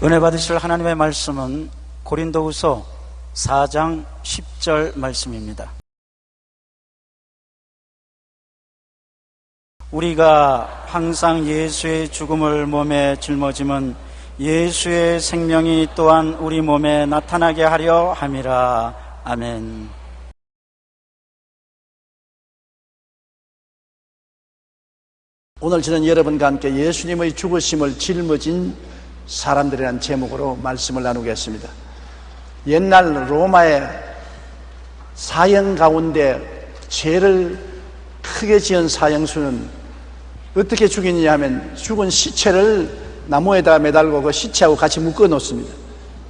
은혜 받으실 하나님의 말씀은 고린도후서 4장 10절 말씀입니다. 우리가 항상 예수의 죽음을 몸에 짊어짐은 예수의 생명이 또한 우리 몸에 나타나게 하려 함이라. 아멘. 오늘 저는 여러분과 함께 예수님의 죽으심을 짊어진 사람들이라는 제목으로 말씀을 나누겠습니다. 옛날 로마의 사형 가운데 죄를 크게 지은 사형수는 어떻게 죽이느냐 하면 죽은 시체를 나무에다 매달고 그 시체하고 같이 묶어 놓습니다.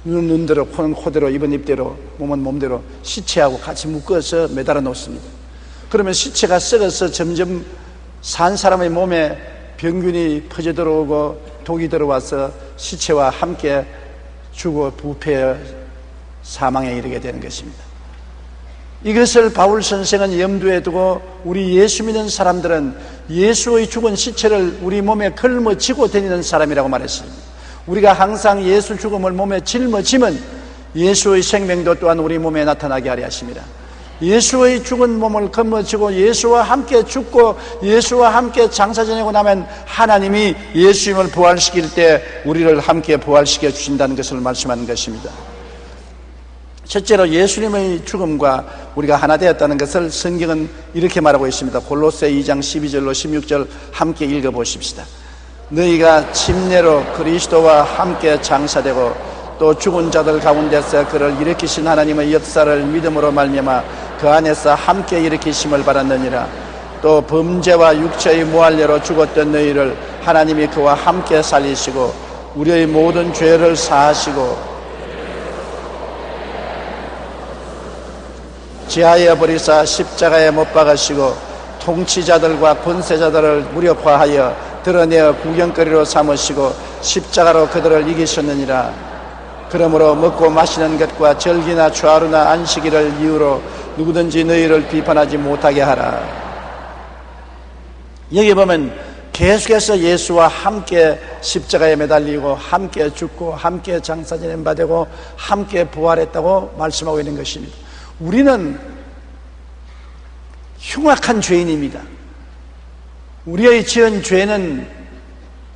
눈은 눈대로, 코는 코대로, 입은 입대로, 몸은 몸대로 시체하고 같이 묶어서 매달아 놓습니다. 그러면 시체가 썩어서 점점 산 사람의 몸에 병균이 퍼져 들어오고 독이 들어와서 시체와 함께 죽어 부패해 사망에 이르게 되는 것입니다. 이것을 바울 선생은 염두에 두고 우리 예수 믿는 사람들은 예수의 죽은 시체를 우리 몸에 걸머쥐고 다니는 사람이라고 말했습니다. 우리가 항상 예수 죽음을 몸에 짊어지면 예수의 생명도 또한 우리 몸에 나타나게 하려 하십니다. 예수의 죽은 몸을 걸머쥐고 예수와 함께 죽고 예수와 함께 장사 지내고 나면 하나님이 예수님을 부활시킬 때 우리를 함께 부활시켜 주신다는 것을 말씀하는 것입니다. 첫째로 예수님의 죽음과 우리가 하나 되었다는 것을 성경은 이렇게 말하고 있습니다. 골로새 2장 12절로 16절 함께 읽어보십시다. 너희가 침례로 그리스도와 함께 장사되고 또 죽은 자들 가운데서 그를 일으키신 하나님의 역사를 믿음으로 말미암아 그 안에서 함께 일으키심을 받았느니라. 또 범죄와 육체의 무할례로 죽었던 너희를 하나님이 그와 함께 살리시고 우리의 모든 죄를 사하시고 지하에 버리사 십자가에 못 박으시고 통치자들과 권세자들을 무력화하여 드러내어 구경거리로 삼으시고 십자가로 그들을 이기셨느니라. 그러므로 먹고 마시는 것과 절기나 주하루나 안식일을 이유로 누구든지 너희를 비판하지 못하게 하라. 여기 보면 계속해서 예수와 함께 십자가에 매달리고 함께 죽고 함께 장사 지낸 바 되고 함께 부활했다고 말씀하고 있는 것입니다. 우리는 흉악한 죄인입니다. 우리의 지은 죄는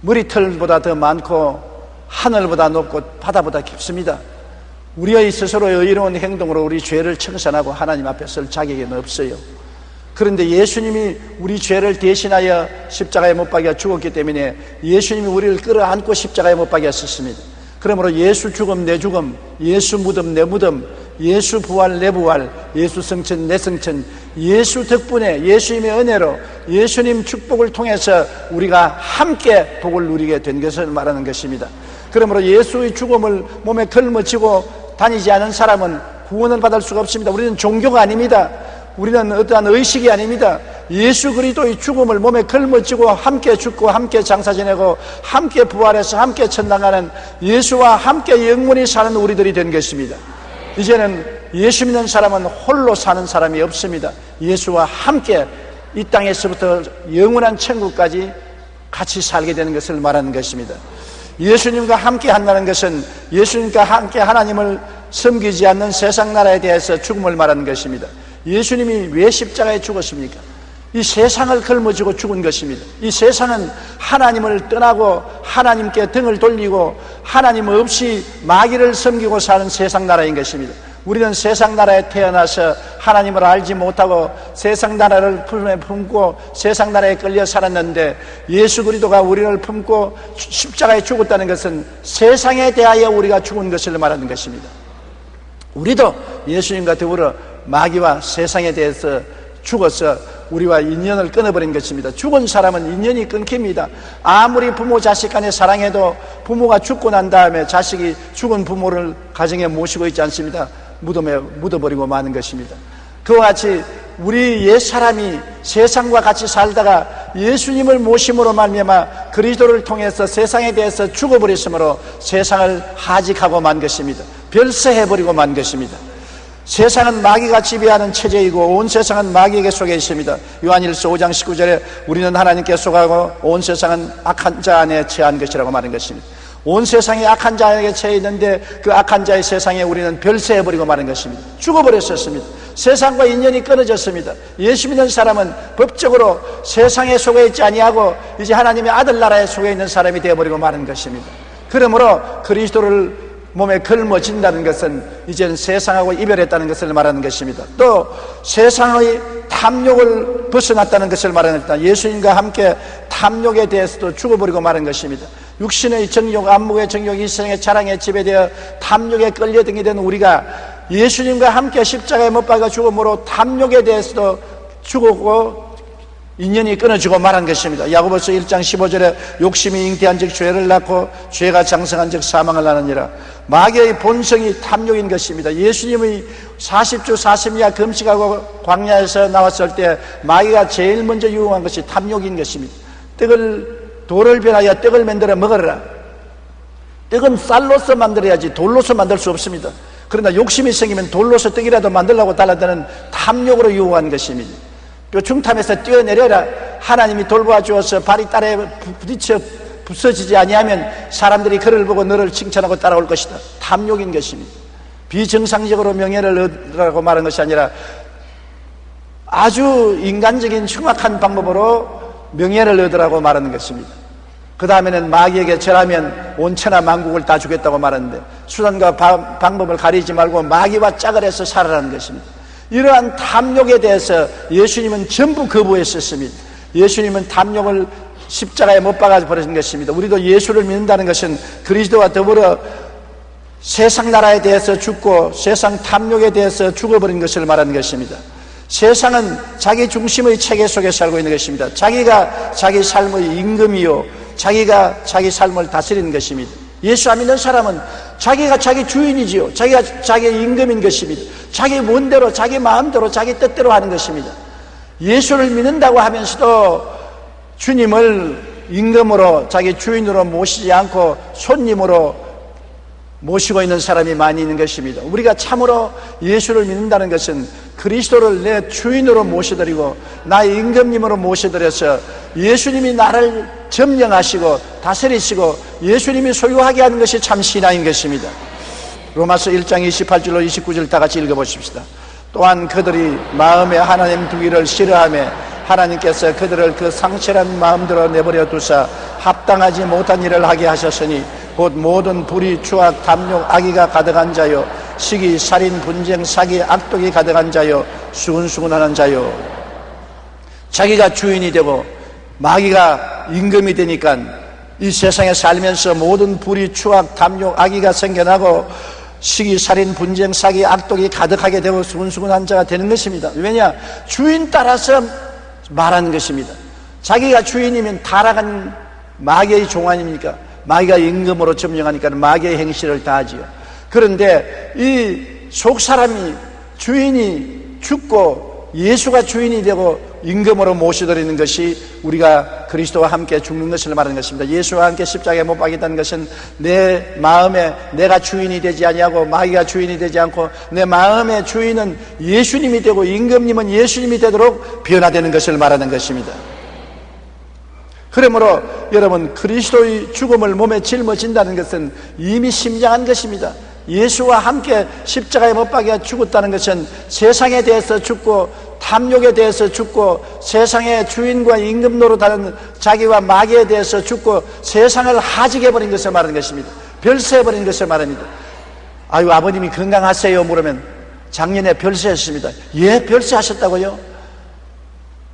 머리털보다 더 많고 하늘보다 높고 바다보다 깊습니다. 우리의 스스로의 의로운 행동으로 우리 죄를 청산하고 하나님 앞에 설 자격이 없어요. 그런데 예수님이 우리 죄를 대신하여 십자가에 못 박여 죽었기 때문에 예수님이 우리를 끌어안고 십자가에 못 박였습니다. 그러므로 예수 죽음 내 죽음, 예수 무덤 내 무덤, 예수 부활 내 부활, 예수 성천 내 성천, 예수 덕분에 예수님의 은혜로 예수님 축복을 통해서 우리가 함께 복을 누리게 된 것을 말하는 것입니다. 그러므로 예수의 죽음을 몸에 걸머쥐고 다니지 않은 사람은 구원을 받을 수가 없습니다. 우리는 종교가 아닙니다. 우리는 어떠한 의식이 아닙니다. 예수 그리스도의 죽음을 몸에 걸머쥐고 함께 죽고 함께 장사 지내고 함께 부활해서 함께 천당하는 예수와 함께 영원히 사는 우리들이 된 것입니다. 이제는 예수 믿는 사람은 홀로 사는 사람이 없습니다. 예수와 함께 이 땅에서부터 영원한 천국까지 같이 살게 되는 것을 말하는 것입니다. 예수님과 함께 한다는 것은 예수님과 함께 하나님을 섬기지 않는 세상 나라에 대해서 죽음을 말하는 것입니다. 예수님이 왜 십자가에 죽었습니까? 이 세상을 걸머쥐고 죽은 것입니다. 이 세상은 하나님을 떠나고 하나님께 등을 돌리고 하나님 없이 마귀를 섬기고 사는 세상 나라인 것입니다. 우리는 세상 나라에 태어나서 하나님을 알지 못하고 세상 나라를 품에 품고 세상 나라에 끌려 살았는데 예수 그리스도가 우리를 품고 십자가에 죽었다는 것은 세상에 대하여 우리가 죽은 것을 말하는 것입니다. 우리도 예수님과 더불어 마귀와 세상에 대해서 죽어서 우리와 인연을 끊어버린 것입니다. 죽은 사람은 인연이 끊깁니다. 아무리 부모 자식 간에 사랑해도 부모가 죽고 난 다음에 자식이 죽은 부모를 가정에 모시고 있지 않습니다. 무덤에 묻어버리고 마는 것입니다. 그와 같이 우리 옛사람이 세상과 같이 살다가 예수님을 모심으로 말미암아 그리스도를 통해서 세상에 대해서 죽어버렸으므로 세상을 하직하고 만 것입니다. 별세해버리고 만 것입니다. 세상은 마귀가 지배하는 체제이고 온 세상은 마귀에게 속해 있습니다. 요한일서 5장 19절에 우리는 하나님께 속하고 온 세상은 악한 자 안에 처한 것이라고 말한 것입니다. 온 세상이 악한 자에게 처해 있는데 그 악한 자의 세상에 우리는 별세해버리고 마는 것입니다. 죽어버렸었습니다. 세상과 인연이 끊어졌습니다. 예수 믿는 사람은 법적으로 세상에 속해 있지 아니하고 이제 하나님의 아들 나라에 속해 있는 사람이 되어버리고 마는 것입니다. 그러므로 그리스도를 몸에 걸머진다는 것은 이제는 세상하고 이별했다는 것을 말하는 것입니다. 또 세상의 탐욕을 벗어났다는 것을 말하는 것입니다. 예수님과 함께 탐욕에 대해서도 죽어버리고 마는 것입니다. 육신의 정욕, 안목의 정욕, 이생의 자랑에 지배되어 탐욕에 끌려등이 된 우리가 예수님과 함께 십자가에 못 박아 죽음으로 탐욕에 대해서도 죽었고 인연이 끊어지고 말한 것입니다. 야고보서 1장 15절에 욕심이 잉태한 즉 죄를 낳고 죄가 장성한 즉 사망을 낳느니라. 마귀의 본성이 탐욕인 것입니다. 예수님의 40주 40야 금식하고 광야에서 나왔을 때 마귀가 제일 먼저 유혹한 것이 탐욕인 것입니다. 돌을 변하여 떡을 만들어 먹으라. 떡은 쌀로서 만들어야지 돌로서 만들 수 없습니다. 그러나 욕심이 생기면 돌로서 떡이라도 만들려고 달라드는 탐욕으로 유혹한 것입니다. 또 중탐에서 뛰어내려라. 하나님이 돌보아 주어서 발이 딸에 부딪혀 부서지지 아니하면 사람들이 그를 보고 너를 칭찬하고 따라올 것이다. 탐욕인 것입니다. 비정상적으로 명예를 얻으라고 말한 것이 아니라 아주 인간적인 흉악한 방법으로 명예를 얻으라고 말하는 것입니다. 그 다음에는 마귀에게 절하면 온 천하 만국을 다 주겠다고 말하는데 수단과 방법을 가리지 말고 마귀와 짝을 해서 살아라는 것입니다. 이러한 탐욕에 대해서 예수님은 전부 거부했었습니다. 예수님은 탐욕을 십자가에 못 박아 버리신 것입니다. 우리도 예수를 믿는다는 것은 그리스도와 더불어 세상 나라에 대해서 죽고 세상 탐욕에 대해서 죽어버린 것을 말하는 것입니다. 세상은 자기 중심의 체계 속에 살고 있는 것입니다. 자기가 자기 삶의 임금이요 자기가 자기 삶을 다스리는 것입니다. 예수 안 믿는 사람은 자기가 자기 주인이지요. 자기가 자기의 임금인 것입니다. 자기 멋대로 자기 마음대로 자기 뜻대로 하는 것입니다. 예수를 믿는다고 하면서도 주님을 임금으로 자기 주인으로 모시지 않고 손님으로 모시고 있는 사람이 많이 있는 것입니다. 우리가 참으로 예수를 믿는다는 것은 그리스도를 내 주인으로 모셔드리고 나의 임금님으로 모셔드려서 예수님이 나를 점령하시고 다스리시고 예수님이 소유하게 하는 것이 참 신앙인 것입니다. 로마서 1장 28절로 29절 다 같이 읽어보십시다. 또한 그들이 마음에 하나님 두기를 싫어하며 하나님께서 그들을 그 상실한 마음대로 내버려 두사 합당하지 못한 일을 하게 하셨으니 곧 모든 불의, 추악, 탐욕, 악의가 가득한 자요 시기, 살인, 분쟁, 사기, 악독이 가득한 자요 수근수근하는 자요. 자기가 주인이 되고 마귀가 임금이 되니까 이 세상에 살면서 모든 불의, 추악, 탐욕, 악의가 생겨나고 시기, 살인, 분쟁, 사기, 악독이 가득하게 되고 수근수근한 자가 되는 것입니다. 왜냐? 주인 따라서 말하는 것입니다. 자기가 주인이면 타락한 마귀의 종 아닙니까? 마귀가 임금으로 점령하니까 마귀의 행실을 다 하지요. 그런데 이 속사람이 주인이 죽고 예수가 주인이 되고 임금으로 모셔드리는 것이 우리가 그리스도와 함께 죽는 것을 말하는 것입니다. 예수와 함께 십자가에 못 박겠다는 것은 내 마음에 내가 주인이 되지 아니하고 마귀가 주인이 되지 않고 내 마음의 주인은 예수님이 되고 임금님은 예수님이 되도록 변화되는 것을 말하는 것입니다. 그러므로 여러분 그리스도의 죽음을 몸에 짊어진다는 것은 이미 심장한 것입니다. 예수와 함께 십자가에 못 박여 죽었다는 것은 세상에 대해서 죽고 탐욕에 대해서 죽고 세상의 주인과 임금 노릇하는 자기와 마귀에 대해서 죽고 세상을 하직해버린 것을 말하는 것입니다. 별세해버린 것을 말합니다. 아유 아버님이 건강하세요 물으면 작년에 별세했습니다. 예 별세하셨다고요?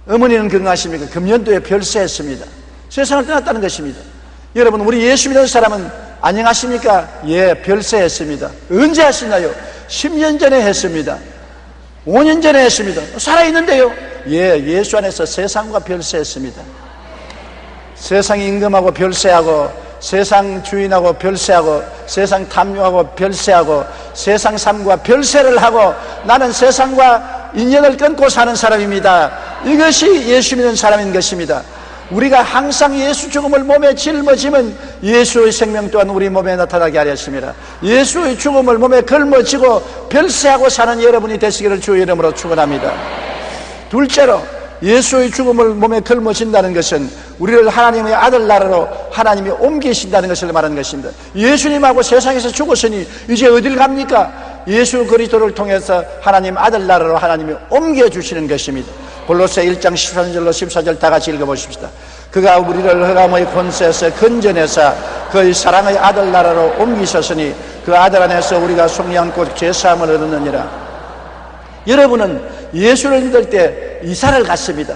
어머니는 건강하십니까? 금년도에 별세했습니다. 세상을 떠났다는 것입니다. 여러분 우리 예수 믿는 사람은 안녕하십니까? 예 별세했습니다. 언제 하시나요? 10년 전에 했습니다. 5년 전에 했습니다. 살아있는데요? 예 예수 안에서 세상과 별세했습니다. 세상 임금하고 별세하고 세상 주인하고 별세하고 세상 탐욕하고 별세하고 세상 삶과 별세를 하고 나는 세상과 인연을 끊고 사는 사람입니다. 이것이 예수 믿는 사람인 것입니다. 우리가 항상 예수 죽음을 몸에 짊어지면 예수의 생명 또한 우리 몸에 나타나게 하렸습니다. 예수의 죽음을 몸에 걸머지고 별세하고 사는 여러분이 되시기를 주의 이름으로 축원합니다. 둘째로 예수의 죽음을 몸에 걸머진다는 것은 우리를 하나님의 아들 나라로 하나님이 옮기신다는 것을 말하는 것입니다. 예수님하고 세상에서 죽었으니 이제 어딜 갑니까? 예수 그리스도를 통해서 하나님 아들 나라로 하나님이 옮겨주시는 것입니다. 골로새 1장 13절로 14절 다 같이 읽어보십시다. 그가 우리를 흑암의 권세에서 건져내사 그의 사랑의 아들 나라로 옮기셨으니 그 아들 안에서 우리가 속량곧 죄사함을 얻느니라. 여러분은 예수를 믿을 때 이사를 갔습니다.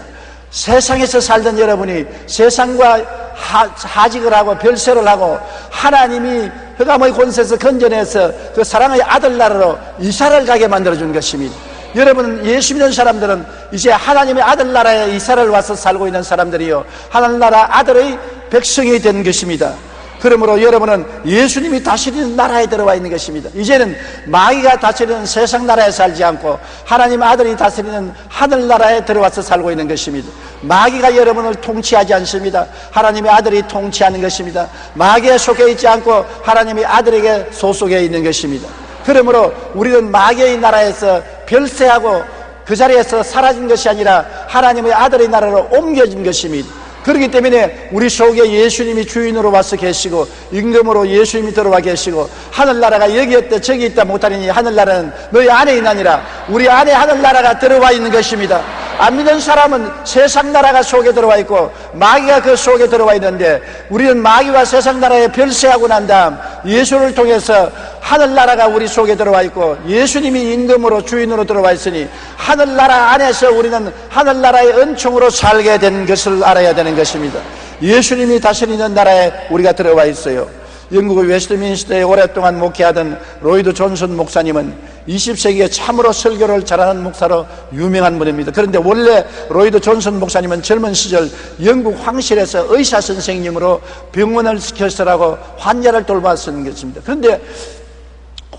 세상에서 살던 여러분이 세상과 하직을 하고 별세를 하고 하나님이 흑암의 권세에서 건져내서 그 사랑의 아들 나라로 이사를 가게 만들어준 것입니다. 여러분, 예수 믿는 사람들은 이제 하나님의 아들 나라에 이사를 와서 살고 있는 사람들이요, 하나님 나라 아들의 백성이 된 것입니다. 그러므로 여러분은 예수님이 다스리는 나라에 들어와 있는 것입니다. 이제는 마귀가 다스리는 세상 나라에 살지 않고 하나님 아들이 다스리는 하늘나라에 들어와서 살고 있는 것입니다. 마귀가 여러분을 통치하지 않습니다. 하나님의 아들이 통치하는 것입니다. 마귀에 속해 있지 않고 하나님의 아들에게 소속해 있는 것입니다. 그러므로 우리는 마귀의 나라에서 별세하고 그 자리에서 사라진 것이 아니라 하나님의 아들의 나라로 옮겨진 것입니다. 그렇기 때문에 우리 속에 예수님이 주인으로 와서 계시고 임금으로 예수님이 들어와 계시고 하늘나라가 여기 있다 저기 있다 못하니 하늘나라는 너희 안에 있나니라. 우리 안에 하늘나라가 들어와 있는 것입니다. 안 믿는 사람은 세상 나라가 속에 들어와 있고 마귀가 그 속에 들어와 있는데, 우리는 마귀와 세상 나라에 별세하고 난 다음 예수를 통해서 하늘나라가 우리 속에 들어와 있고 예수님이 임금으로 주인으로 들어와 있으니 하늘나라 안에서 우리는 하늘나라의 은총으로 살게 된 것을 알아야 되는 것입니다. 예수님이 다스리는 나라에 우리가 들어와 있어요. 영국의 웨스트민스터에 오랫동안 목회하던 로이드 존슨 목사님은 20세기에 참으로 설교를 잘하는 목사로 유명한 분입니다. 그런데 원래 로이드 존슨 목사님은 젊은 시절 영국 황실에서 의사 선생님으로 병원을 개설하고 환자를 돌봤던 것입니다. 그런데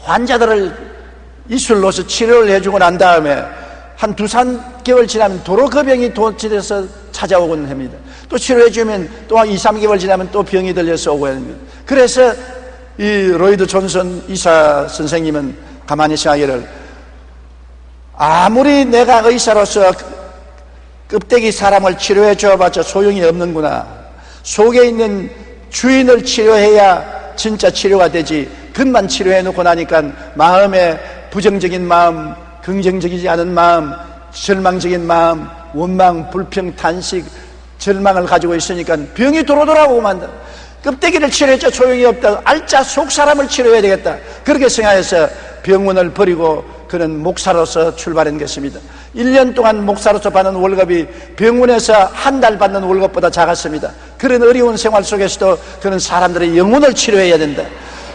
환자들을 이술로서 치료를 해주고 난 다음에 한 2-3개월 지나면 도로 그 병이 도질해서 찾아오곤 합니다. 또 치료해주면 또 한 2-3개월 지나면 또 병이 들려서 오고 합니다. 그래서 이 로이드 존슨 의사 선생님은 가만히 생각하기를, 아무리 내가 의사로서 껍데기 사람을 치료해 줘봤자 소용이 없는구나. 속에 있는 주인을 치료해야 진짜 치료가 되지. 그것만 치료해 놓고 나니까 마음에 부정적인 마음, 긍정적이지 않은 마음, 절망적인 마음, 원망, 불평, 탄식, 절망을 가지고 있으니까 병이 도로도라고 만다. 껍데기를 치료했자 소용이 없다. 알짜 속 사람을 치료해야 되겠다. 그렇게 생각해서 병원을 버리고 그는 목사로서 출발한 것입니다. 1년 동안 목사로서 받는 월급이 병원에서 한 달 받는 월급보다 작았습니다. 그런 어려운 생활 속에서도 그는 사람들의 영혼을 치료해야 된다.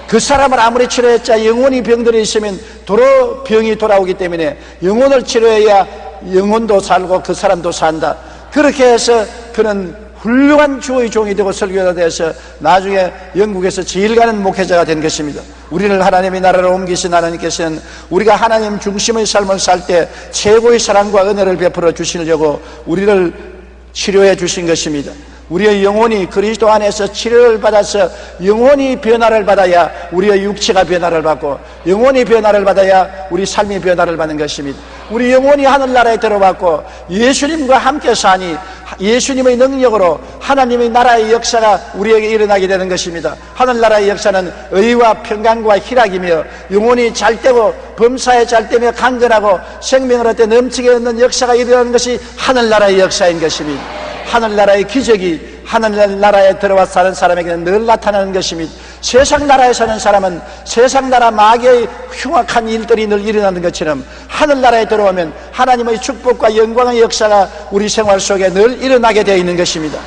그 사람을 아무리 치료했자 영혼이 병들어 있으면 도로 병이 돌아오기 때문에 영혼을 치료해야 영혼도 살고 그 사람도 산다. 그렇게 해서 그는 훌륭한 주의 종이 되고 설교가 되어서 나중에 영국에서 제일 가는 목회자가 된 것입니다. 우리를 하나님의 나라로 옮기신 하나님께서는 우리가 하나님 중심의 삶을 살 때 최고의 사랑과 은혜를 베풀어 주시려고 우리를 치료해 주신 것입니다. 우리의 영혼이 그리스도 안에서 치료를 받아서 영혼이 변화를 받아야 우리의 육체가 변화를 받고, 영혼이 변화를 받아야 우리 삶이 변화를 받는 것입니다. 우리 영혼이 하늘나라에 들어왔고 예수님과 함께 사니 예수님의 능력으로 하나님의 나라의 역사가 우리에게 일어나게 되는 것입니다. 하늘나라의 역사는 의와 평강과 희락이며 영혼이 잘되고 범사에 잘되며 강건하고 생명을 얻되 넘치게 얻는 역사가 일어나는 것이 하늘나라의 역사인 것입니다. 하늘나라의 기적이 하늘나라에 들어와 사는 사람에게는 늘 나타나는 것입니다. 세상 나라에 사는 사람은 세상 나라 마귀의 흉악한 일들이 늘 일어나는 것처럼 하늘나라에 들어오면 하나님의 축복과 영광의 역사가 우리 생활 속에 늘 일어나게 되어 있는 것입니다.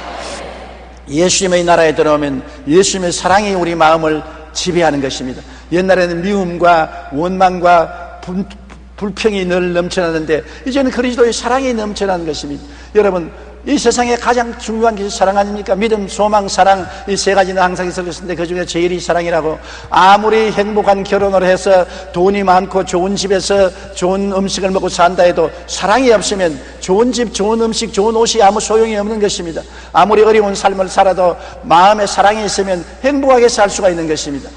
예수님의 나라에 들어오면 예수님의 사랑이 우리 마음을 지배하는 것입니다. 옛날에는 미움과 원망과 불평이 늘 넘쳐나는데 이제는 그리스도의 사랑이 넘쳐나는 것입니다. 여러분, 이 세상에 가장 중요한 것이 사랑 아닙니까? 믿음, 소망, 사랑, 이 세 가지는 항상 있을 것인데 그 중에 제일이 사랑이라고. 아무리 행복한 결혼을 해서 돈이 많고 좋은 집에서 좋은 음식을 먹고 산다 해도 사랑이 없으면 좋은 집, 좋은 음식, 좋은 옷이 아무 소용이 없는 것입니다. 아무리 어려운 삶을 살아도 마음에 사랑이 있으면 행복하게 살 수가 있는 것입니다.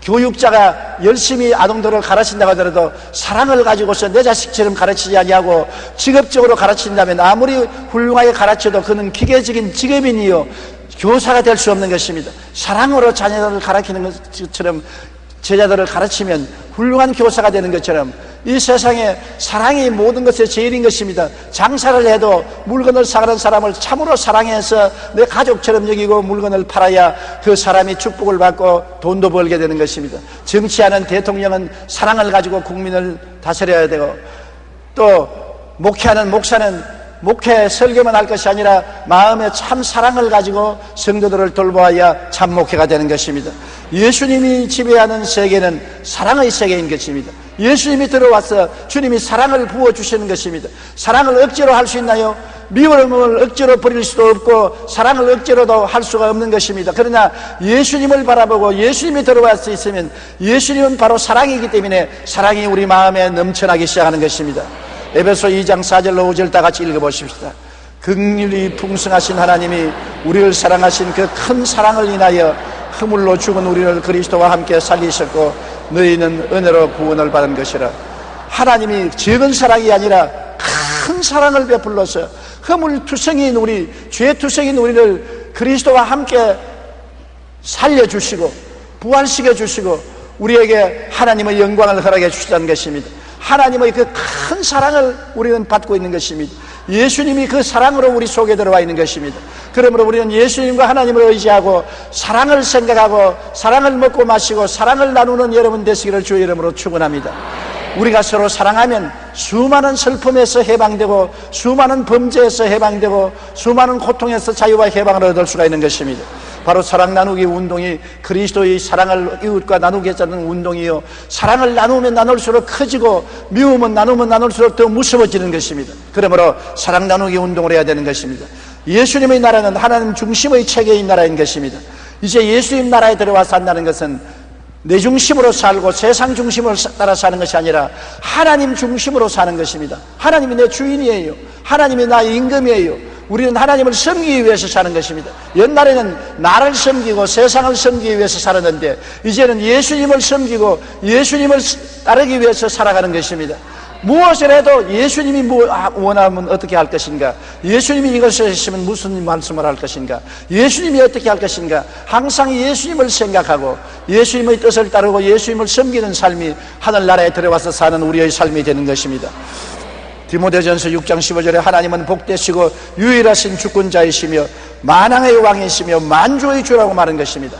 교육자가 열심히 아동들을 가르친다고 하더라도 사랑을 가지고서 내 자식처럼 가르치지 아니하고 직업적으로 가르친다면 아무리 훌륭하게 가르쳐도 그는 기계적인 직업인이요 교사가 될 수 없는 것입니다. 사랑으로 자녀들을 가르치는 것처럼 제자들을 가르치면 훌륭한 교사가 되는 것처럼 이 세상에 사랑이 모든 것의 제일인 것입니다. 장사를 해도 물건을 사가는 사람을 참으로 사랑해서 내 가족처럼 여기고 물건을 팔아야 그 사람이 축복을 받고 돈도 벌게 되는 것입니다. 정치하는 대통령은 사랑을 가지고 국민을 다스려야 되고, 또 목회하는 목사는 목회 설교만 할 것이 아니라 마음에 참 사랑을 가지고 성도들을 돌보아야 참 목회가 되는 것입니다. 예수님이 지배하는 세계는 사랑의 세계인 것입니다. 예수님이 들어와서 주님이 사랑을 부어주시는 것입니다. 사랑을 억지로 할 수 있나요? 미움을 억지로 버릴 수도 없고 사랑을 억지로도 할 수가 없는 것입니다. 그러나 예수님을 바라보고 예수님이 들어갈 수 있으면 예수님은 바로 사랑이기 때문에 사랑이 우리 마음에 넘쳐나기 시작하는 것입니다. 에베소 2장 4절로 5절 다 같이 읽어보십시다. 긍휼이 풍성하신 하나님이 우리를 사랑하신 그 큰 사랑을 인하여 허물로 죽은 우리를 그리스도와 함께 살리셨고 너희는 은혜로 구원을 받은 것이라. 하나님이 적은 사랑이 아니라 큰 사랑을 베풀어서 허물투성이인 우리, 죄투성이인 우리를 그리스도와 함께 살려주시고 부활시켜주시고 우리에게 하나님의 영광을 허락해 주시다는 것입니다. 하나님의 그 큰 사랑을 우리는 받고 있는 것입니다. 예수님이 그 사랑으로 우리 속에 들어와 있는 것입니다. 그러므로 우리는 예수님과 하나님을 의지하고 사랑을 생각하고 사랑을 먹고 마시고 사랑을 나누는 여러분 되시기를 주의 이름으로 축원합니다. 우리가 서로 사랑하면 수많은 슬픔에서 해방되고 수많은 범죄에서 해방되고 수많은 고통에서 자유와 해방을 얻을 수가 있는 것입니다. 바로 사랑 나누기 운동이 그리스도의 사랑을 이웃과 나누겠다는 운동이요, 사랑을 나누면 나눌수록 커지고 미움은 나누면 나눌수록 더 무서워지는 것입니다. 그러므로 사랑 나누기 운동을 해야 되는 것입니다. 예수님의 나라는 하나님 중심의 체계인 나라인 것입니다. 이제 예수님 나라에 들어와 산다는 것은 내 중심으로 살고 세상 중심으로 따라 사는 것이 아니라 하나님 중심으로 사는 것입니다. 하나님이 내 주인이에요. 하나님이 나의 임금이에요. 우리는 하나님을 섬기기 위해서 사는 것입니다. 옛날에는 나를 섬기고 세상을 섬기기 위해서 살았는데 이제는 예수님을 섬기고 예수님을 따르기 위해서 살아가는 것입니다. 무엇을 해도 예수님이 원하면 어떻게 할 것인가, 예수님이 이것을 했으면 무슨 말씀을 할 것인가, 예수님이 어떻게 할 것인가, 항상 예수님을 생각하고 예수님의 뜻을 따르고 예수님을 섬기는 삶이 하늘나라에 들어와서 사는 우리의 삶이 되는 것입니다. 디모데전서 6장 15절에 하나님은 복되시고 유일하신 주권자이시며 만왕의 왕이시며 만주의 주라고 말한 것입니다.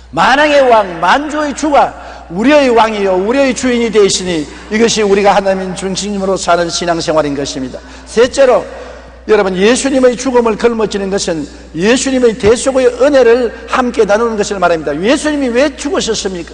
만왕의 왕, 만주의 주가 우리의 왕이요 우리의 주인이 되시니 이것이 우리가 하나님 중심으로 사는 신앙생활인 것입니다. 셋째로, 여러분, 예수님의 죽음을 걸머쥐는 것은 예수님의 대속의 은혜를 함께 나누는 것을 말합니다. 예수님이 왜 죽으셨습니까?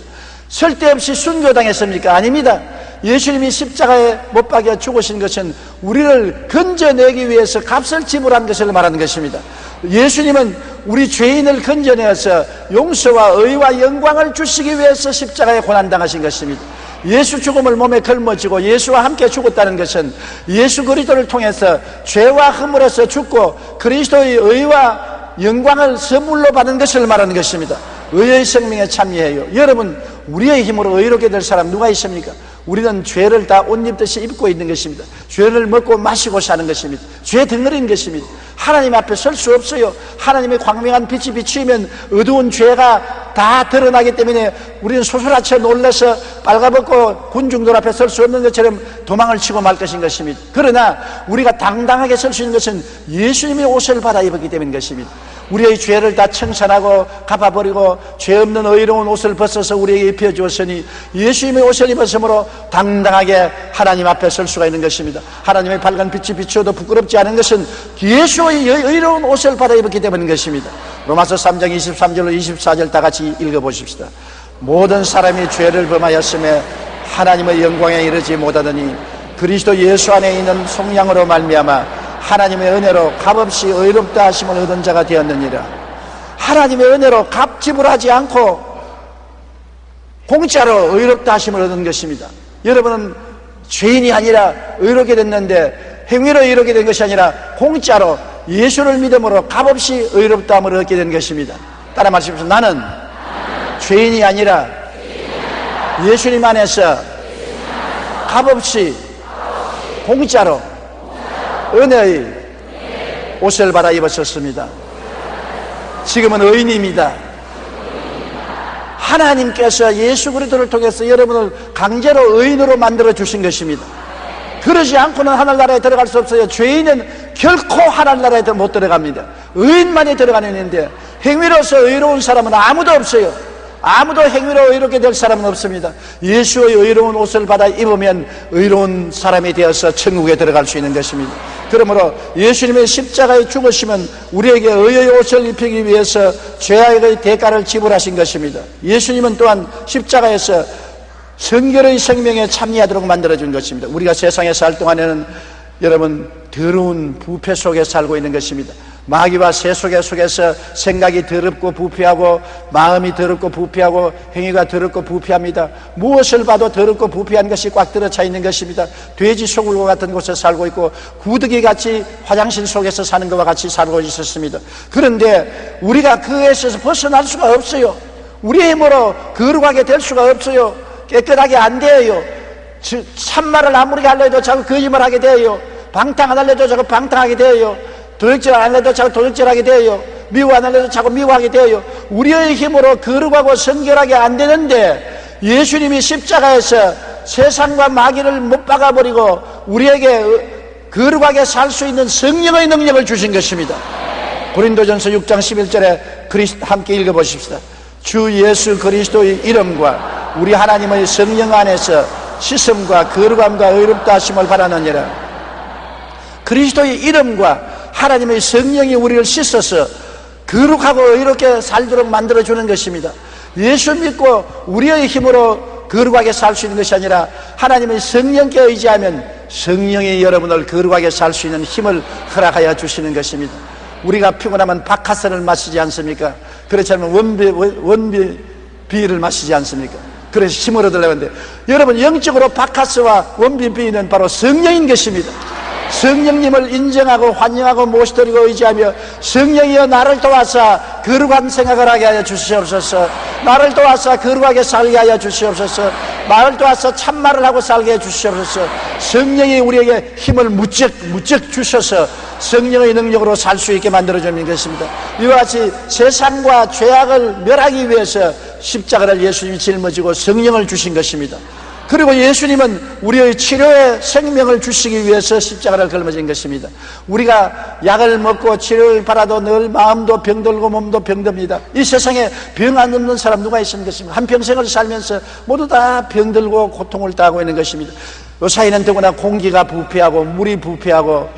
쓸데없이 순교당했습니까? 아닙니다. 예수님이 십자가에 못 박혀 죽으신 것은 우리를 건져내기 위해서 값을 지불한 것을 말하는 것입니다. 예수님은 우리 죄인을 건져내어서 용서와 의와 영광을 주시기 위해서 십자가에 고난당하신 것입니다. 예수 죽음을 몸에 걸머쥐고 예수와 함께 죽었다는 것은 예수 그리스도를 통해서 죄와 허물에서 죽고 그리스도의 의와 영광을 선물로 받은 것을 말하는 것입니다. 의의 생명에 참여해요. 여러분, 우리의 힘으로 의롭게 될 사람 누가 있습니까? 우리는 죄를 다 옷 입듯이 입고 있는 것입니다. 죄를 먹고 마시고 사는 것입니다. 죄 덩어리인 것입니다. 하나님 앞에 설 수 없어요. 하나님의 광명한 빛이 비추면 어두운 죄가 다 드러나기 때문에 우리는 소스라쳐 놀라서 빨가벗고 군중들 앞에 설 수 없는 것처럼 도망을 치고 말 것인 것입니다. 그러나 우리가 당당하게 설 수 있는 것은 예수님의 옷을 받아 입었기 때문인 것입니다. 우리의 죄를 다 청산하고 갚아버리고 죄 없는 의로운 옷을 벗어서 우리에게 입혀주었으니 예수님의 옷을 입었으므로 당당하게 하나님 앞에 설 수가 있는 것입니다. 하나님의 밝은 빛이 비추어도 부끄럽지 않은 것은 예수의 의로운 옷을 받아 입었기 때문인 것입니다. 로마서 3장 23절로 24절 다 같이 읽어보십시다. 모든 사람이 죄를 범하였음에 하나님의 영광에 이르지 못하더니 그리스도 예수 안에 있는 속량으로 말미암아 하나님의 은혜로 값없이 의롭다 하심을 얻은 자가 되었느니라. 하나님의 은혜로 값 지불하지 않고 공짜로 의롭다 하심을 얻은 것입니다. 여러분은 죄인이 아니라 의롭게 됐는데 행위로 의롭게 된 것이 아니라 공짜로 예수를 믿음으로 값없이 의롭다함을 얻게 된 것입니다. 따라 말씀하십시오. 나는 죄인이 아니라 예수님 안에서 값없이 공짜로 은혜의 옷을 받아 입으셨습니다. 지금은 의인입니다. 하나님께서 예수 그리스도를 통해서 여러분을 강제로 의인으로 만들어 주신 것입니다. 그러지 않고는 하늘나라에 들어갈 수 없어요. 죄인은 결코 하늘나라에 못 들어갑니다. 의인만이 들어가는 일인데, 행위로서 의로운 사람은 아무도 없어요. 아무도 행위로 의롭게 될 사람은 없습니다. 예수의 의로운 옷을 받아 입으면 의로운 사람이 되어서 천국에 들어갈 수 있는 것입니다. 그러므로 예수님의 십자가에 죽으시면 우리에게 의의 옷을 입히기 위해서 죄악의 대가를 지불하신 것입니다. 예수님은 또한 십자가에서 성결의 생명에 참여하도록 만들어준 것입니다. 우리가 세상에 살 동안에는 여러분 더러운 부패 속에 살고 있는 것입니다. 마귀와 속에서 생각이 더럽고 부패하고 마음이 더럽고 부패하고 행위가 더럽고 부패합니다. 무엇을 봐도 더럽고 부패한 것이 꽉 들어차 있는 것입니다. 돼지 소굴과 같은 곳에 살고 있고 구더기같이 화장실 속에서 사는 것과 같이 살고 있었습니다. 그런데 우리가 그에서 벗어날 수가 없어요. 우리의 힘으로 거룩하게 될 수가 없어요. 깨끗하게 안 돼요. 참말을 아무리 하려도 자꾸 거짓말 하게 돼요. 방탕 안 하려도 자꾸 방탕하게 돼요. 도둑질 안 하려도 자꾸 도둑질하게 돼요. 미워 안 하려도 자꾸 미워하게 돼요. 우리의 힘으로 거룩하고 성결하게 안 되는데, 예수님이 십자가에서 세상과 마귀를 못 박아버리고 우리에게 거룩하게 살 수 있는 성령의 능력을 주신 것입니다. 고린도전서 6장 11절에 함께 읽어보십시다. 주 예수 그리스도의 이름과 우리 하나님의 성령 안에서 씻음과 거룩함과 의롭다 하심을 바라느니라. 그리스도의 이름과 하나님의 성령이 우리를 씻어서 거룩하고 의롭게 살도록 만들어주는 것입니다. 예수 믿고 우리의 힘으로 거룩하게 살 수 있는 것이 아니라 하나님의 성령께 의지하면 성령이 여러분을 거룩하게 살 수 있는 힘을 허락하여 주시는 것입니다. 우리가 피곤하면 박하스를 마시지 않습니까? 그렇지 않으면 원비비를 마시지 않습니까? 그래서 힘을 얻으려고 하는데, 여러분 영적으로 박하스와 원비비는 바로 성령인 것입니다. 성령님을 인정하고 환영하고 모시드리고 의지하며, 성령이여 나를 도와서 거룩한 생각을 하게 하여 주시옵소서, 나를 도와서 거룩하게 살게 하여 주시옵소서, 나를 도와서 참말을 하고 살게 해 주시옵소서. 성령이 우리에게 힘을 무척 주셔서 성령의 능력으로 살 수 있게 만들어주는 것입니다. 이와 같이 세상과 죄악을 멸하기 위해서 십자가를 예수님이 짊어지고 성령을 주신 것입니다. 그리고 예수님은 우리의 치료의 생명을 주시기 위해서 십자가를 짊어진 것입니다. 우리가 약을 먹고 치료를 받아도 늘 마음도 병들고 몸도 병듭니다. 이 세상에 병 안 없는 사람 누가 있는 것입니까? 한평생을 살면서 모두 다 병들고 고통을 당하고 있는 것입니다. 요사이는 더구나 공기가 부패하고 물이 부패하고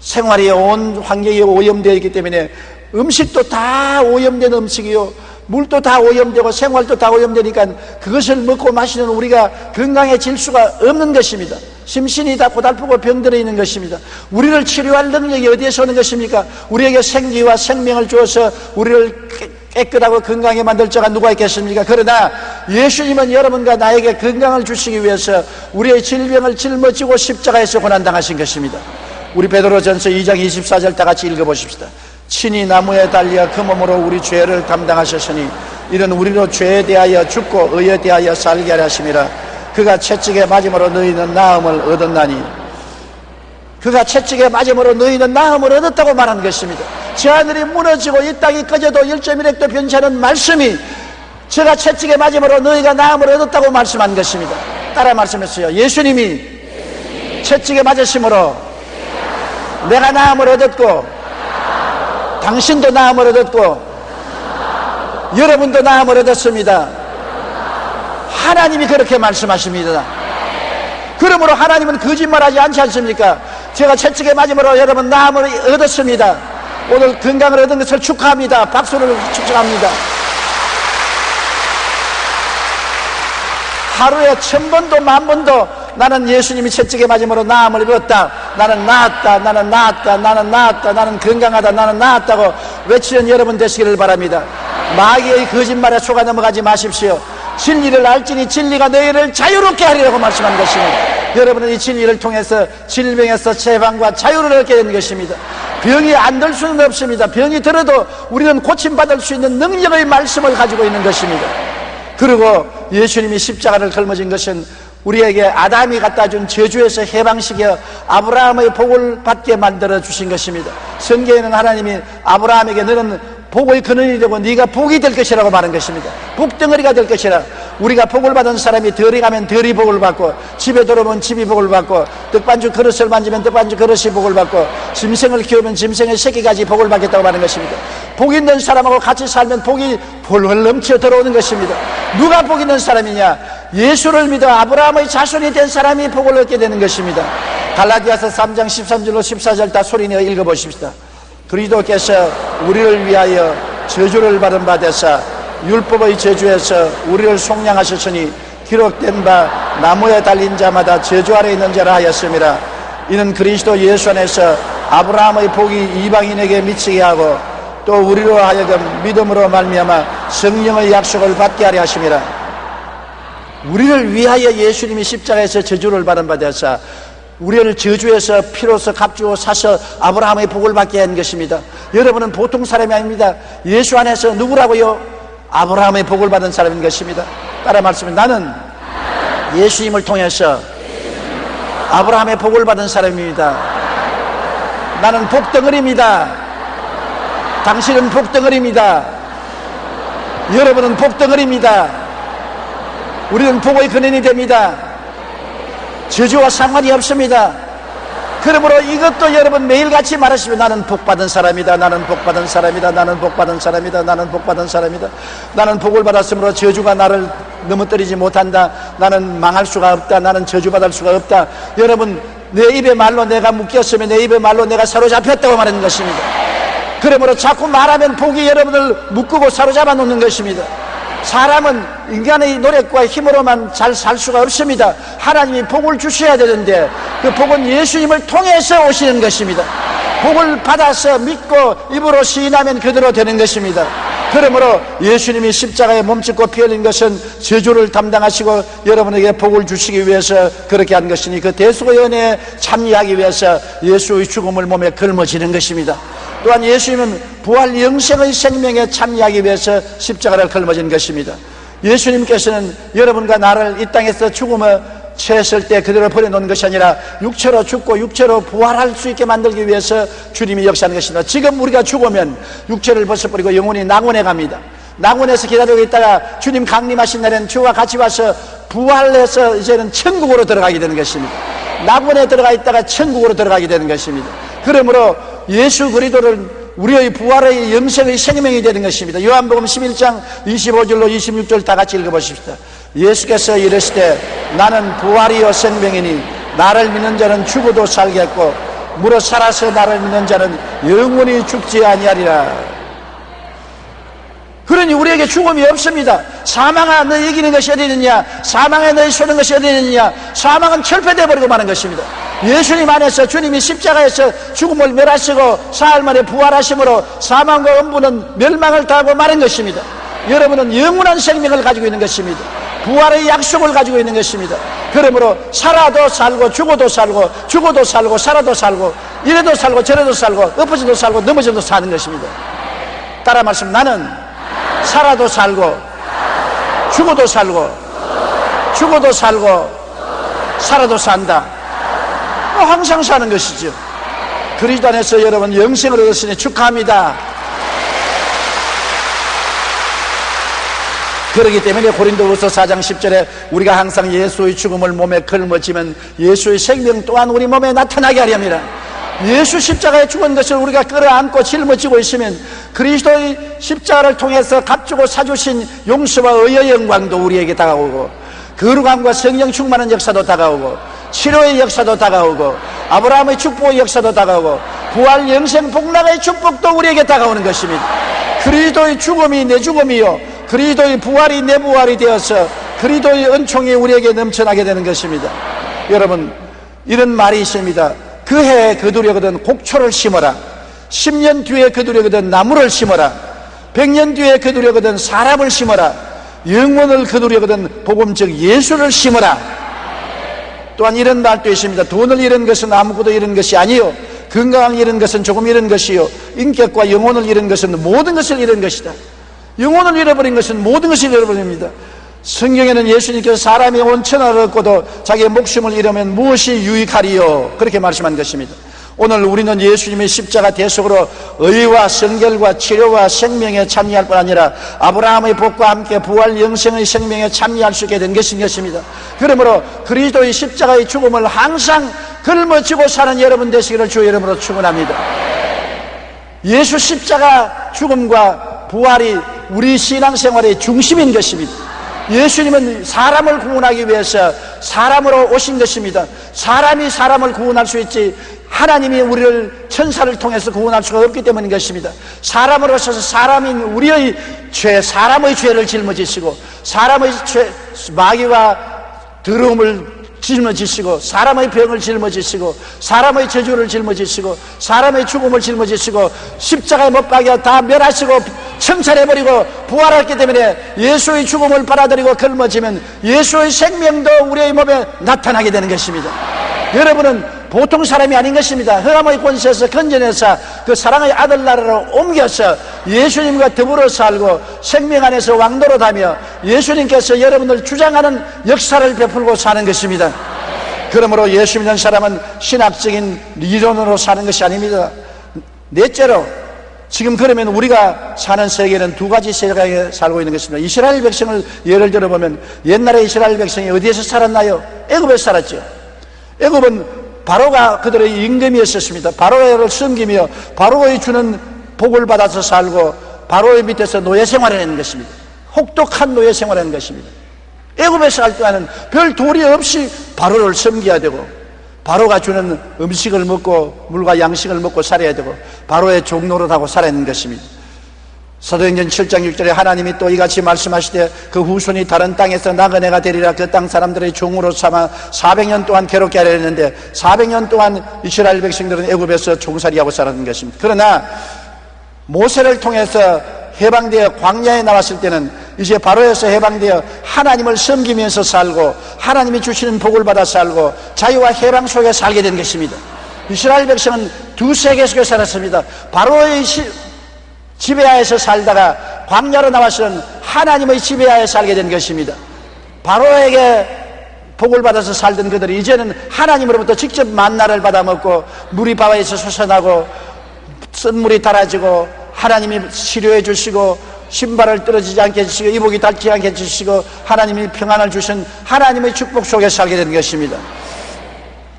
생활이 온 환경이 오염되어 있기 때문에 음식도 다 오염된 음식이요, 물도 다 오염되고 생활도 다 오염되니까 그것을 먹고 마시는 우리가 건강해질 수가 없는 것입니다. 심신이 다 고달프고 병들어 있는 것입니다. 우리를 치료할 능력이 어디에서 오는 것입니까? 우리에게 생기와 생명을 주어서 우리를 깨끗하고 건강하게 만들 자가 누가 있겠습니까? 그러나 예수님은 여러분과 나에게 건강을 주시기 위해서 우리의 질병을 짊어지고 십자가에서 고난당하신 것입니다. 우리 베드로전서 2장 24절 다 같이 읽어보십시다. 친히 나무에 달려 그 몸으로 우리 죄를 담당하셨으니 이는 우리로 죄에 대하여 죽고 의에 대하여 살게 하려 하심이라. 그가 채찍에 맞음으로 너희는 나음을 얻었나니, 그가 채찍에 맞음으로 너희는 나음을 얻었다고 말한 것입니다. 저 하늘이 무너지고 이 땅이 꺼져도 1.1핵도 변치 않은 말씀이 제가 채찍에 맞음으로 너희가 나음을 얻었다고 말씀한 것입니다. 따라 말씀했어요. 예수님이 채찍에 맞으심으로 내가 나음을 얻었고, 당신도 나음을 얻었고, 여러분도 나음을 얻었습니다. 하나님이 그렇게 말씀하십니다. 그러므로 하나님은 거짓말하지 않지 않습니까? 제가 채찍에 맞음으로 여러분 나음을 얻었습니다. 오늘 건강을 얻은 것을 축하합니다. 박수를 축하합니다. 하루에 1000번도 10,000번도 나는 예수님이 채찍에 맞음으로 나음을 입었다, 나는 나았다, 나는 나았다, 나는 나았다, 나는 건강하다, 나는 나았다고 외치는 여러분 되시기를 바랍니다. 마귀의 거짓말에 속아 넘어가지 마십시오. 진리를 알지니 진리가 너희를 자유롭게 하리라고 말씀한 것입니다. 여러분은 이 진리를 통해서 질병에서 재방과 자유를 얻게 된 것입니다. 병이 안 들 수는 없습니다. 병이 들어도 우리는 고침받을 수 있는 능력의 말씀을 가지고 있는 것입니다. 그리고 예수님이 십자가를 걸머진 것은 우리에게 아담이 갖다 준 저주에서 해방시켜 아브라함의 복을 받게 만들어 주신 것입니다. 성경에는 하나님이 아브라함에게 너는 복의 근원이 되고 네가 복이 될 것이라고 말한 것입니다. 복덩어리가 될 것이라. 우리가 복을 받은 사람이 덜이 가면 덜이 복을 받고, 집에 들어오면 집이 복을 받고, 떡반죽 그릇을 만지면 떡반죽 그릇이 복을 받고, 짐승을 키우면 짐승의 새끼까지 복을 받겠다고 말하는 것입니다. 복 있는 사람하고 같이 살면 복이 홀홀 넘쳐 들어오는 것입니다. 누가 복 있는 사람이냐? 예수를 믿어 아브라함의 자손이 된 사람이 복을 얻게 되는 것입니다. 갈라디아서 3장 13절로 14절 다 소리내어 읽어보십시다. 그리스도께서 우리를 위하여 저주를 받은 바 되사 율법의 저주에서 우리를 속량하셨으니 기록된 바 나무에 달린 자마다 저주 아래 있는 자라 하였음이라. 이는 그리스도 예수 안에서 아브라함의 복이 이방인에게 미치게 하고 또 우리로 하여금 믿음으로 말미암아 성령의 약속을 받게 하려 하심이라. 우리를 위하여 예수님이 십자가에서 저주를 받은 바 되사 우리를 저주에서 피로서 값주고 사서 아브라함의 복을 받게 한 것입니다. 여러분은 보통 사람이 아닙니다. 예수 안에서 누구라고요? 아브라함의 복을 받은 사람인 것입니다. 따라 말씀해. 나는 예수님을 통해서 아브라함의 복을 받은 사람입니다. 나는 복덩어리입니다. 당신은 복덩어리입니다. 여러분은 복덩어리입니다. 우리는 복의 근원이 됩니다. 저주와 상관이 없습니다. 그러므로 이것도 여러분 매일같이 말하시면 나는 복받은 사람이다. 나는 복받은 사람이다. 나는 복받은 사람이다. 나는 복받은 사람이다. 나는 복을 받았으므로 저주가 나를 넘어뜨리지 못한다. 나는 망할 수가 없다. 나는 저주받을 수가 없다. 여러분 내 입의 말로 내가 묶였으면 내 입의 말로 내가 사로잡혔다고 말하는 것입니다. 그러므로 자꾸 말하면 복이 여러분을 묶고 사로잡아 놓는 것입니다. 사람은 인간의 노력과 힘으로만 잘 살 수가 없습니다. 하나님이 복을 주셔야 되는데 그 복은 예수님을 통해서 오시는 것입니다. 복을 받아서 믿고 입으로 시인하면 그대로 되는 것입니다. 그러므로 예수님이 십자가에 몸짓고 피 흘린 것은 저주를 담당하시고 여러분에게 복을 주시기 위해서 그렇게 한 것이니 그 대속의 은혜에 참여하기 위해서 예수의 죽음을 몸에 걸머지는 것입니다. 또한 예수님은 부활 영생의 생명에 참여하기 위해서 십자가를 걸머진 것입니다. 예수님께서는 여러분과 나를 이 땅에서 죽음에 처했을 때 그대로 버려놓은 것이 아니라 육체로 죽고 육체로 부활할 수 있게 만들기 위해서 주님이 역사하는 것입니다. 지금 우리가 죽으면 육체를 벗어버리고 영혼이 낙원에 갑니다. 낙원에서 기다리고 있다가 주님 강림하신 날에는 주와 같이 와서 부활해서 이제는 천국으로 들어가게 되는 것입니다. 낙원에 들어가 있다가 천국으로 들어가게 되는 것입니다. 그러므로 예수 그리스도를 우리의 부활의 영생의 생명이 되는 것입니다. 요한복음 11장 25절로 26절 다 같이 읽어보십시다. 예수께서 이르시되 나는 부활이요 생명이니 나를 믿는 자는 죽어도 살겠고 무릇 살아서 나를 믿는 자는 영원히 죽지 아니하리라. 그러니 우리에게 죽음이 없습니다. 사망아 너희 이기는 것이 어디 있느냐? 사망에 너희 쏘는 것이 어디 있느냐? 사망은 철폐되어 버리고 마는 것입니다. 예수님 안에서 주님이 십자가에서 죽음을 멸하시고 사흘 만에 부활하심으로 사망과 음부는 멸망을 당하고 마는 것입니다. 여러분은 영원한 생명을 가지고 있는 것입니다. 부활의 약속을 가지고 있는 것입니다. 그러므로 살아도 살고 죽어도 살고 죽어도 살고 살아도 살고 이래도 살고 저래도 살고 엎어져도 살고 넘어져도 사는 것입니다. 따라 말씀. 나는 살아도 살고 죽어도 살고 죽어도 살고 살아도 산다. 항상 사는 것이죠. 그리스도 안에서 여러분 영생을 얻으시니 축하합니다. 그렇기 때문에 고린도후서 4장 10절에 우리가 항상 예수의 죽음을 몸에 걸머지면 예수의 생명 또한 우리 몸에 나타나게 하렵니다. 예수 십자가에 죽은 것을 우리가 끌어안고 짊어지고 있으면 그리스도의 십자가를 통해서 값주고 사주신 용서와 의의 영광도 우리에게 다가오고 거룩함과 성령 충만한 역사도 다가오고 치료의 역사도 다가오고 아브라함의 축복의 역사도 다가오고 부활 영생 복락의 축복도 우리에게 다가오는 것입니다. 그리스도의 죽음이 내 죽음이요 그리스도의 부활이 내 부활이 되어서 그리스도의 은총이 우리에게 넘쳐나게 되는 것입니다. 여러분 이런 말이 있습니다. 그 해에 거두려거든 곡초를 심어라. 10년 뒤에 거두려거든 나무를 심어라. 100년 뒤에 거두려거든 사람을 심어라. 영원을 거두려거든 복음 즉 예수를 심어라. 또한 이런 말도 있습니다. 돈을 잃은 것은 아무것도 잃은 것이 아니요 건강을 잃은 것은 조금 잃은 것이요 인격과 영혼을 잃은 것은 모든 것을 잃은 것이다. 영혼을 잃어버린 것은 모든 것을 잃어버립니다. 성경에는 예수님께서 사람이 온 천하를 얻고도 자기의 목숨을 잃으면 무엇이 유익하리요 그렇게 말씀한 것입니다. 오늘 우리는 예수님의 십자가 대속으로 의와 성결과 치료와 생명에 참여할 뿐 아니라 아브라함의 복과 함께 부활 영생의 생명에 참여할 수 있게 된 것입니다. 그러므로 그리스도의 십자가의 죽음을 항상 걸머쥐고 사는 여러분 되시기를 주의 이름으로 축원합니다. 예수 십자가 죽음과 부활이 우리 신앙생활의 중심인 것입니다. 예수님은 사람을 구원하기 위해서 사람으로 오신 것입니다. 사람이 사람을 구원할 수 있지 하나님이 우리를 천사를 통해서 구원할 수가 없기 때문인 것입니다. 사람으로 오셔서 사람인 우리의 죄, 사람의 죄를 짊어지시고 사람의 죄, 마귀와 더러움을 짊어지시고 사람의 병을 짊어지시고 사람의 저주를 짊어지시고 사람의 죽음을 짊어지시고 십자가에 못 박여 다 멸하시고 청산해버리고 부활했기 때문에 예수의 죽음을 받아들이고 걸머지면 예수의 생명도 우리의 몸에 나타나게 되는 것입니다. 여러분은 보통 사람이 아닌 것입니다. 흑암의 권세에서 건져내서 그 사랑의 아들 나라로 옮겨서 예수님과 더불어 살고 생명 안에서 왕노릇하며 예수님께서 여러분을 주장하는 역사를 베풀고 사는 것입니다. 그러므로 예수 믿는 사람은 신학적인 이론으로 사는 것이 아닙니다. 넷째로 지금 그러면 우리가 사는 세계는 두 가지 세계에 살고 있는 것입니다. 이스라엘 백성을 예를 들어보면 옛날에 이스라엘 백성이 어디에서 살았나요? 애굽에서 살았죠. 애굽은 바로가 그들의 임금이었습니다. 바로를 섬기며 바로의 주는 복을 받아서 살고 바로의 밑에서 노예 생활을 하는 것입니다. 혹독한 노예 생활을 하는 것입니다. 애굽에서 살 때는 별 도리 없이 바로를 섬겨야 되고 바로가 주는 음식을 먹고 물과 양식을 먹고 살아야 되고 바로의 종노릇하고 살아야 하는 것입니다. 사도행전 7장 6절에 하나님이 또 이같이 말씀하시되 그 후손이 다른 땅에서 나그네가 되리라 그 땅 사람들의 종으로 삼아 400년 동안 괴롭게 하려 했는데 400년 동안 이스라엘 백성들은 애굽에서 종살이하고 살았는 것입니다. 그러나 모세를 통해서 해방되어 광야에 나왔을 때는 이제 바로에서 해방되어 하나님을 섬기면서 살고 하나님이 주시는 복을 받아 살고 자유와 해방 속에 살게 된 것입니다. 이스라엘 백성은 두 세계 속에 살았습니다. 바로의 지배하에서 살다가 광야로 나와서는 하나님의 지배하에 살게 된 것입니다. 바로에게 복을 받아서 살던 그들이 이제는 하나님으로부터 직접 만나를 받아 먹고 물이 바다에서 솟아나고 쓴물이 달아지고 하나님이 치료해 주시고 신발을 떨어지지 않게 해주시고 이복이 닳지 않게 해주시고 하나님이 평안을 주신 하나님의 축복 속에 살게 된 것입니다.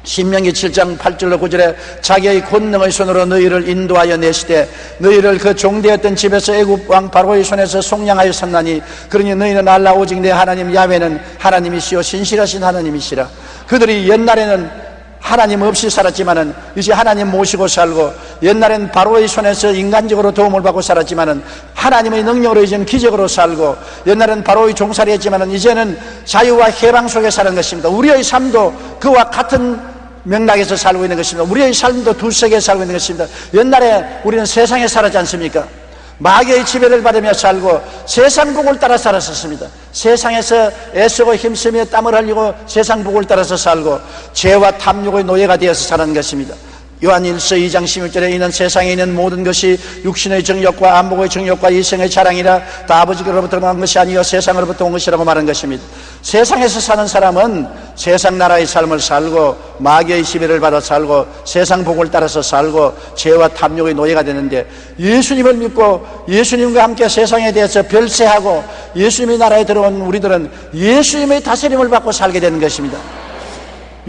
신명기 7장 8절로 9절에 자기의 권능의 손으로 너희를 인도하여 내시되 너희를 그 종되었던 집에서 애굽 왕 바로의 손에서 속량하여 샀나니 그러니 너희는 알라 오직 내 하나님 야훼는 하나님이시요 신실하신 하나님이시라. 그들이 옛날에는 하나님 없이 살았지만은 이제 하나님 모시고 살고 옛날엔 바로의 손에서 인간적으로 도움을 받고 살았지만은 하나님의 능력으로 이제는 기적으로 살고 옛날엔 바로의 종살이 했지만은 이제는 자유와 해방 속에 사는 것입니다. 우리의 삶도 그와 같은 맥락에서 살고 있는 것입니다. 우리의 삶도 두 세계에 살고 있는 것입니다. 옛날에 우리는 세상에 살았지 않습니까? 마귀의 지배를 받으며 살고 세상 복을 따라 살았었습니다. 세상에서 애쓰고 힘쓰며 땀을 흘리고 세상 복을 따라서 살고 죄와 탐욕의 노예가 되어서 사는 것입니다. 요한일서 2장 16절에 이는 세상에 있는 모든 것이 육신의 정욕과 안목의 정욕과 이생의 자랑이라 다 아버지로부터 난 것이 아니요 세상으로부터 온 것이라고 말한 것입니다. 세상에서 사는 사람은 세상 나라의 삶을 살고 마귀의 지배를 받아 살고 세상 복을 따라서 살고 죄와 탐욕의 노예가 되는데 예수님을 믿고 예수님과 함께 세상에 대해서 별세하고 예수님의 나라에 들어온 우리들은 예수님의 다스림을 받고 살게 되는 것입니다.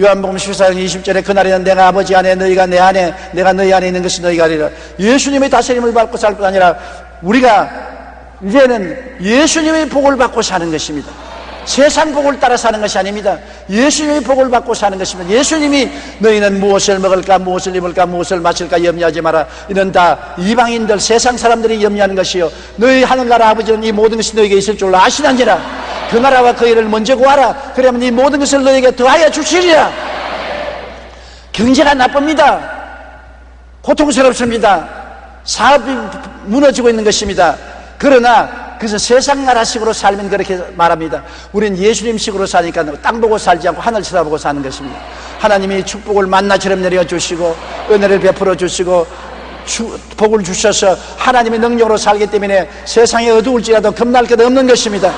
요한복음 14장 20절에 그날에는 내가 아버지 안에 너희가 내 안에 내가 너희 안에 있는 것이 너희가 아니라 예수님의 다스림을 받고 살 뿐 아니라 우리가 이제는 예수님의 복을 받고 사는 것입니다. 세상 복을 따라 사는 것이 아닙니다. 예수님의 복을 받고 사는 것입니다. 예수님이 너희는 무엇을 먹을까 무엇을 입을까 무엇을 마실까 염려하지 마라. 이는 다 이방인들 세상 사람들이 염려하는 것이요 너희 하늘나라 아버지는 이 모든 것이 너희에게 있을 줄 아시는지라. 그 나라와 그 일을 먼저 구하라. 그러면 이 모든 것을 너희에게 더하여 주시리라. 경제가 나쁩니다. 고통스럽습니다. 사업이 무너지고 있는 것입니다. 그러나 그래서 세상 나라식으로 살면 그렇게 말합니다. 우린 예수님식으로 사니까 땅 보고 살지 않고 하늘 쳐다보고 사는 것입니다. 하나님이 축복을 만나처럼 내려주시고 은혜를 베풀어 주시고 복을 주셔서 하나님의 능력으로 살기 때문에 세상이 어두울지라도 겁날 것 없는 것입니다.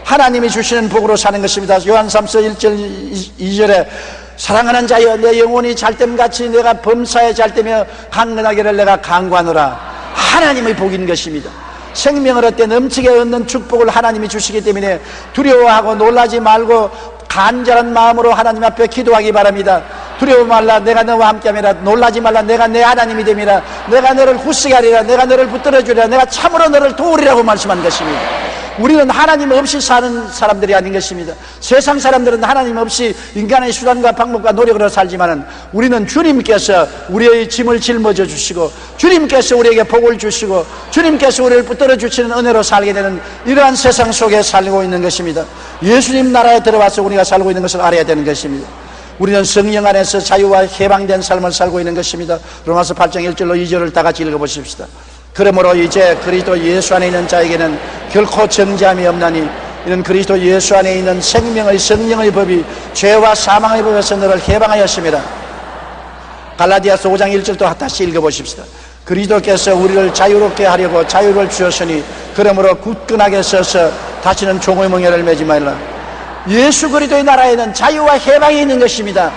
하나님이 주시는 복으로 사는 것입니다. 요한 3서 1절 2절에 사랑하는 자여 내 영혼이 잘됨같이 내가 범사에 잘되며 강건하기를 내가 강구하노라. 하나님의 복인 것입니다. 생명을 얻되 넘치게 얻는 축복을 하나님이 주시기 때문에 두려워하고 놀라지 말고 간절한 마음으로 하나님 앞에 기도하기 바랍니다. 두려워 말라, 내가 너와 함께함이라. 놀라지 말라, 내가 내 하나님이 됨이라. 내가 너를 후쓰게 하리라. 내가 너를 붙들어 주리라. 내가 참으로 너를 도우리라고 말씀한 것입니다. 우리는 하나님 없이 사는 사람들이 아닌 것입니다. 세상 사람들은 하나님 없이 인간의 수단과 방법과 노력으로 살지만은 우리는 주님께서 우리의 짐을 짊어져 주시고 주님께서 우리에게 복을 주시고 주님께서 우리를 붙들어 주시는 은혜로 살게 되는 이러한 세상 속에 살고 있는 것입니다. 예수님 나라에 들어와서 우리가 살고 있는 것을 알아야 되는 것입니다. 우리는 성령 안에서 자유와 해방된 삶을 살고 있는 것입니다. 로마서 8장 1절로 2절을 다 같이 읽어보십시다. 그러므로 이제 그리스도 예수 안에 있는 자에게는 결코 정죄함이 없나니 이는 그리스도 예수 안에 있는 생명의 성령의 법이 죄와 사망의 법에서 너를 해방하였습니다. 갈라디아서 5장 1절도 다시 읽어보십시다. 그리스도께서 우리를 자유롭게 하려고 자유를 주셨으니 그러므로 굳건하게 서서 다시는 종의 멍에를 매지 말라. 예수 그리스도의 나라에는 자유와 해방이 있는 것입니다.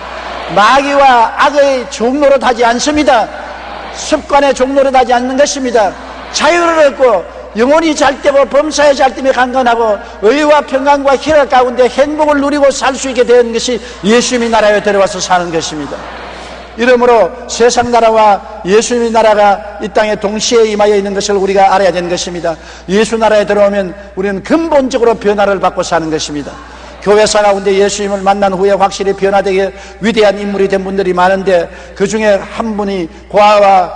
마귀와 악의 종노릇 하지 않습니다. 습관의 종노릇 하지 않는 것입니다. 자유를 얻고 영혼이 잘되고 범사에 잘되며 강건하고 의와 평강과 희락 가운데 행복을 누리고 살 수 있게 되는 것이 예수님의 나라에 들어와서 사는 것입니다. 이러므로 세상 나라와 예수님의 나라가 이 땅에 동시에 임하여 있는 것을 우리가 알아야 되는 것입니다. 예수 나라에 들어오면 우리는 근본적으로 변화를 받고 사는 것입니다. 교회사 가운데 예수님을 만난 후에 확실히 변화되게 위대한 인물이 된 분들이 많은데 그 중에 한 분이 고아와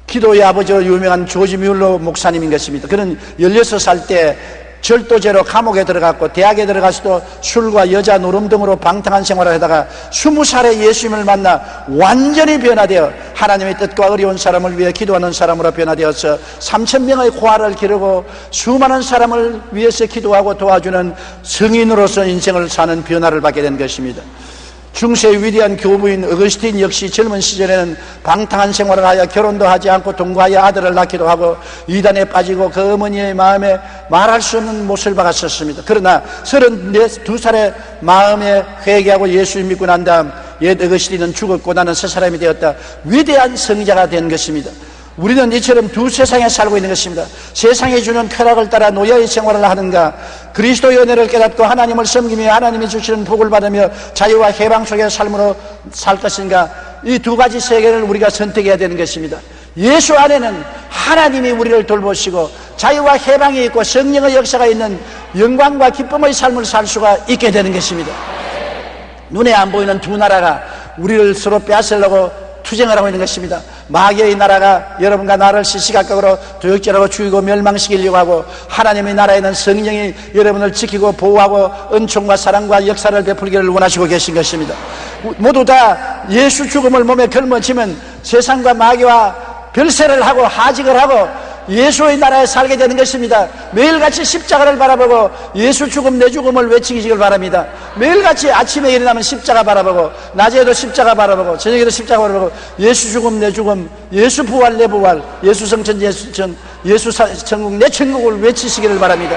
기도의 아버지로 유명한 조지 뮬러 목사님인 것입니다. 그는 16살 때 절도죄로 감옥에 들어갔고 대학에 들어가서도 술과 여자 노름 등으로 방탕한 생활을 하다가 20살에 예수님을 만나 완전히 변화되어 하나님의 뜻과 어려운 사람을 위해 기도하는 사람으로 변화되어서 3,000명의 고아를 기르고 수많은 사람을 위해서 기도하고 도와주는 성인으로서 인생을 사는 변화를 받게 된 것입니다. 중세의 위대한 교부인 어거스틴 역시 젊은 시절에는 방탕한 생활을 하여 결혼도 하지 않고 동거하여 아들을 낳기도 하고 이단에 빠지고 그 어머니의 마음에 말할 수 없는 못을 박았었습니다. 그러나 32살의 마음에 회개하고 예수를 믿고 난 다음 옛 어거스틴은 죽었고 나는 새 사람이 되었다. 위대한 성자가 된 것입니다. 우리는 이처럼 두 세상에 살고 있는 것입니다. 세상이 주는 쾌락을 따라 노예의 생활을 하는가, 그리스도의 은혜를 깨닫고 하나님을 섬기며 하나님이 주시는 복을 받으며 자유와 해방 속의 삶으로 살 것인가, 이 두 가지 세계를 우리가 선택해야 되는 것입니다. 예수 안에는 하나님이 우리를 돌보시고 자유와 해방이 있고 성령의 역사가 있는 영광과 기쁨의 삶을 살 수가 있게 되는 것입니다. 눈에 안 보이는 두 나라가 우리를 서로 빼앗으려고 투쟁을 하고 있는 것입니다. 마귀의 나라가 여러분과 나를 시시각각으로 도역질하고 죽이고 멸망시키려고 하고, 하나님의 나라에는 성령이 여러분을 지키고 보호하고 은총과 사랑과 역사를 베풀기를 원하시고 계신 것입니다. 모두 다 예수 죽음을 몸에 걸머지면 세상과 마귀와 별세를 하고 하직을 하고 예수의 나라에 살게 되는 것입니다. 매일같이 십자가를 바라보고 예수 죽음 내 죽음을 외치기를 바랍니다. 매일같이 아침에 일어나면 십자가 바라보고 낮에도 십자가 바라보고 저녁에도 십자가 바라보고 예수 죽음 내 죽음, 예수 부활 내 부활, 예수 성천 예수 전, 예수 천국 내 천국을 외치시기를 바랍니다.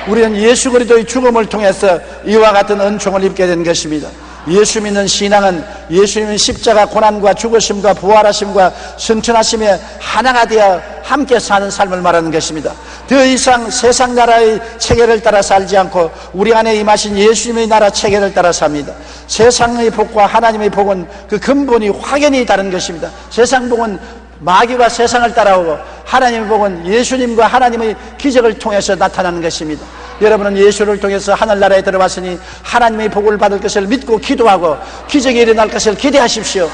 우리는 예수 그리스도의 죽음을 통해서 이와 같은 은총을 입게 된 것입니다. 예수 믿는 신앙은 예수님의 십자가 고난과 죽으심과 부활하심과 성천하심에 하나가 되어 함께 사는 삶을 말하는 것입니다. 더 이상 세상 나라의 체계를 따라 살지 않고 우리 안에 임하신 예수님의 나라 체계를 따라 삽니다. 세상의 복과 하나님의 복은 그 근본이 확연히 다른 것입니다. 세상 복은 마귀와 세상을 따라오고 하나님의 복은 예수님과 하나님의 기적을 통해서 나타나는 것입니다. 여러분은 예수를 통해서 하늘나라에 들어왔으니 하나님의 복을 받을 것을 믿고 기도하고 기적이 일어날 것을 기대하십시오.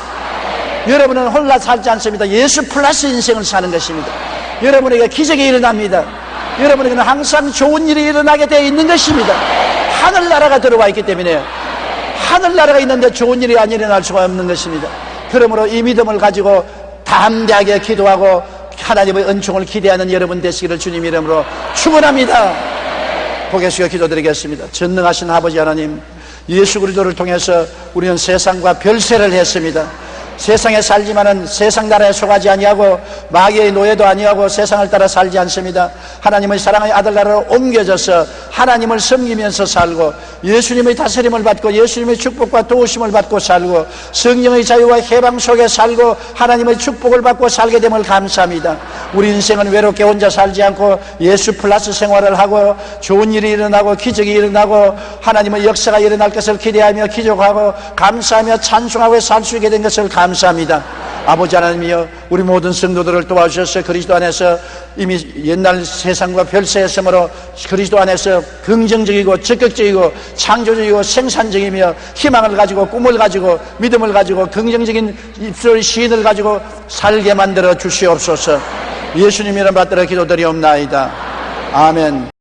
여러분은 홀라 살지 않습니다. 예수 플러스 인생을 사는 것입니다. 여러분에게 기적이 일어납니다. 여러분에게는 항상 좋은 일이 일어나게 되어 있는 것입니다. 하늘나라가 들어와 있기 때문에 하늘나라가 있는데 좋은 일이 안 일어날 수가 없는 것입니다. 그러므로 이 믿음을 가지고 담대하게 기도하고 하나님의 은총을 기대하는 여러분 되시기를 주님 이름으로 축원합니다. 고개 숙여 기도드리겠습니다. 전능하신 아버지 하나님, 예수 그리스도를 통해서 우리는 세상과 별세를 했습니다. 세상에 살지만은 세상 나라에 속하지 아니하고 마귀의 노예도 아니하고 세상을 따라 살지 않습니다. 하나님의 사랑의 아들 나라로 옮겨져서 하나님을 섬기면서 살고 예수님의 다스림을 받고 예수님의 축복과 도우심을 받고 살고 성령의 자유와 해방 속에 살고 하나님의 축복을 받고 살게 됨을 감사합니다. 우리 인생은 외롭게 혼자 살지 않고 예수 플러스 생활을 하고 좋은 일이 일어나고 기적이 일어나고 하나님의 역사가 일어날 것을 기대하며 기적하고 감사하며 찬송하고 살 수 있게 된 것을 감사합니다. 아버지 하나님이여, 우리 모든 성도들을 도와주셔서 그리스도 안에서 이미 옛날 세상과 별세했으므로 그리스도 안에서 긍정적이고 적극적이고 창조적이고 생산적이며 희망을 가지고 꿈을 가지고 믿음을 가지고 긍정적인 입술 시인을 가지고 살게 만들어 주시옵소서. 예수님 이름 받들어 기도드리옵나이다. 아멘.